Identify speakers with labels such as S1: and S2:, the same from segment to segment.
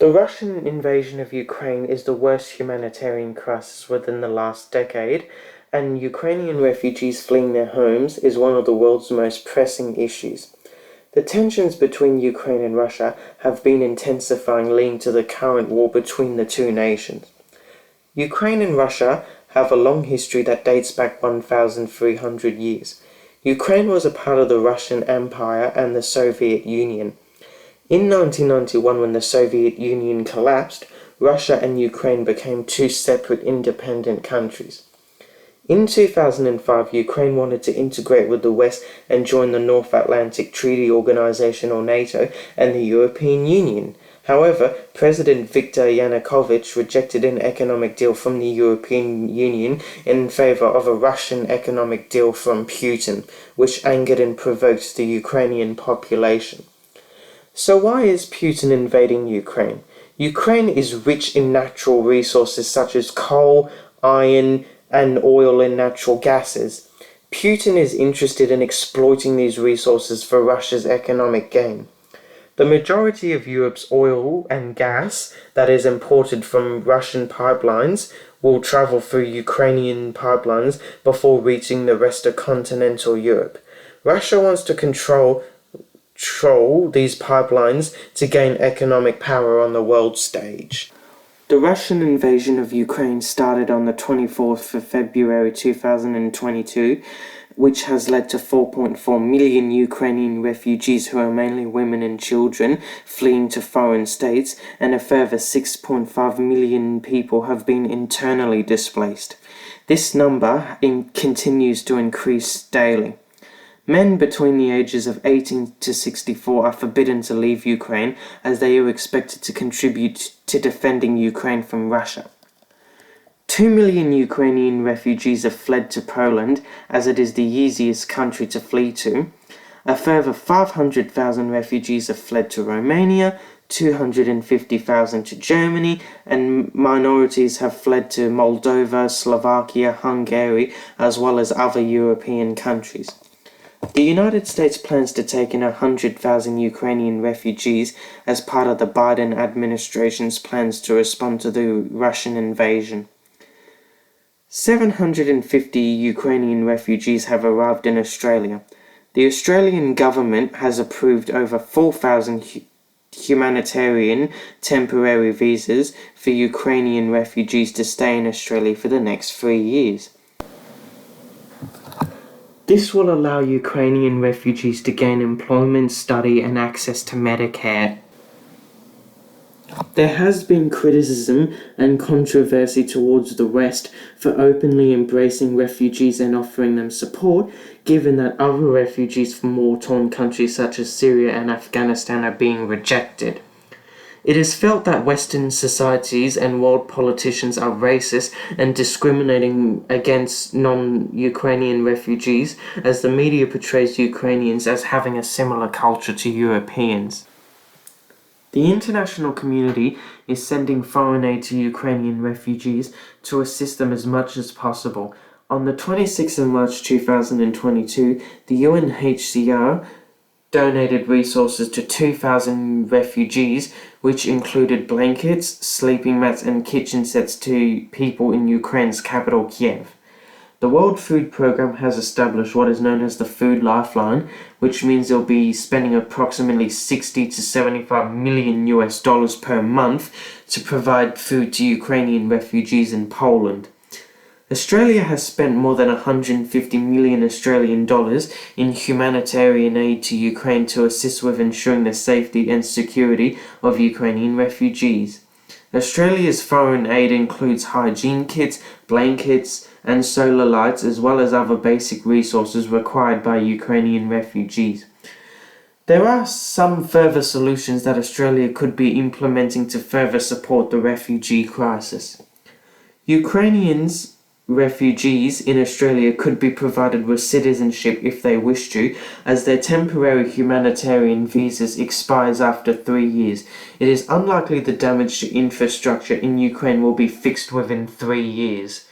S1: The Russian invasion of Ukraine is the worst humanitarian crisis within the last decade, and Ukrainian refugees fleeing their homes is one of the world's most pressing issues. The tensions between Ukraine and Russia have been intensifying, leading to the current war between the two nations. Ukraine and Russia have a long history that dates back 1,300 years. Ukraine was a part of the Russian Empire and the Soviet Union. In 1991, when the Soviet Union collapsed, Russia and Ukraine became two separate independent countries. In 2005, Ukraine wanted to integrate with the West and join the North Atlantic Treaty Organization or NATO and the European Union. However, President Viktor Yanukovych rejected an economic deal from the European Union in favor of a Russian economic deal from Putin, which angered and provoked the Ukrainian population. So why is Putin invading Ukraine? Ukraine is rich in natural resources such as coal, iron, and oil and natural gases. Putin is interested in exploiting these resources for Russia's economic gain. The majority of Europe's oil and gas that is imported from Russian pipelines will travel through Ukrainian pipelines before reaching the rest of continental Europe. Russia wants to control these pipelines to gain economic power on the world stage. The Russian invasion of Ukraine started on the 24th of February 2022, which has led to 4.4 million Ukrainian refugees who are mainly women and children fleeing to foreign states, and a further 6.5 million people have been internally displaced. This number continues to increase daily. Men between the ages of 18 to 64 are forbidden to leave Ukraine, as they are expected to contribute to defending Ukraine from Russia. 2 million Ukrainian refugees have fled to Poland, as it is the easiest country to flee to. A further 500,000 refugees have fled to Romania, 250,000 to Germany, and minorities have fled to Moldova, Slovakia, Hungary, as well as other European countries. The United States plans to take in 100,000 Ukrainian refugees as part of the Biden administration's plans to respond to the Russian invasion. 750 Ukrainian refugees have arrived in Australia. The Australian government has approved over 4,000 humanitarian temporary visas for Ukrainian refugees to stay in Australia for the next 3 years. This will allow Ukrainian refugees to gain employment, study, and access to Medicare. There has been criticism and controversy towards the West for openly embracing refugees and offering them support, given that other refugees from war-torn countries such as Syria and Afghanistan are being rejected. It is felt that Western societies and world politicians are racist and discriminating against non-Ukrainian refugees, as the media portrays Ukrainians as having a similar culture to Europeans. The international community is sending foreign aid to Ukrainian refugees to assist them as much as possible. On the 26th of March 2022, the UNHCR donated resources to 2,000 refugees, which included blankets, sleeping mats, and kitchen sets to people in Ukraine's capital, Kiev. The World Food Programme has established what is known as the Food Lifeline, which means they'll be spending approximately $60 to $75 million per month to provide food to Ukrainian refugees in Poland. Australia has spent more than 150 million Australian dollars in humanitarian aid to Ukraine to assist with ensuring the safety and security of Ukrainian refugees. Australia's foreign aid includes hygiene kits, blankets, and solar lights, as well as other basic resources required by Ukrainian refugees. There are some further solutions that Australia could be implementing to further support the refugee crisis. Ukrainians refugees in Australia could be provided with citizenship if they wish to, as their temporary humanitarian visas expires after 3 years. It is unlikely the damage to infrastructure in Ukraine will be fixed within 3 years.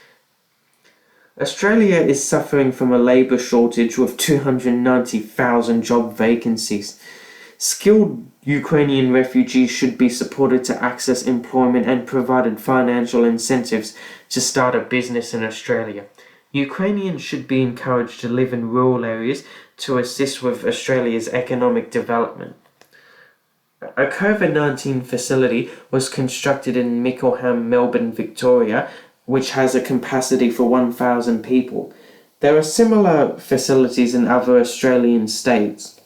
S1: Australia is suffering from a labour shortage with 290,000 job vacancies. Skilled Ukrainian refugees should be supported to access employment and provided financial incentives to start a business in Australia. Ukrainians should be encouraged to live in rural areas to assist with Australia's economic development. A COVID-19 facility was constructed in Mickleham, Melbourne, Victoria, which has a capacity for 1,000 people. There are similar facilities in other Australian states.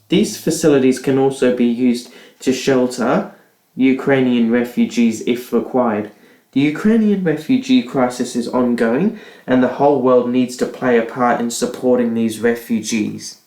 S1: These facilities can also be used to shelter Ukrainian refugees if required. The Ukrainian refugee crisis is ongoing, and the whole world needs to play a part in supporting these refugees.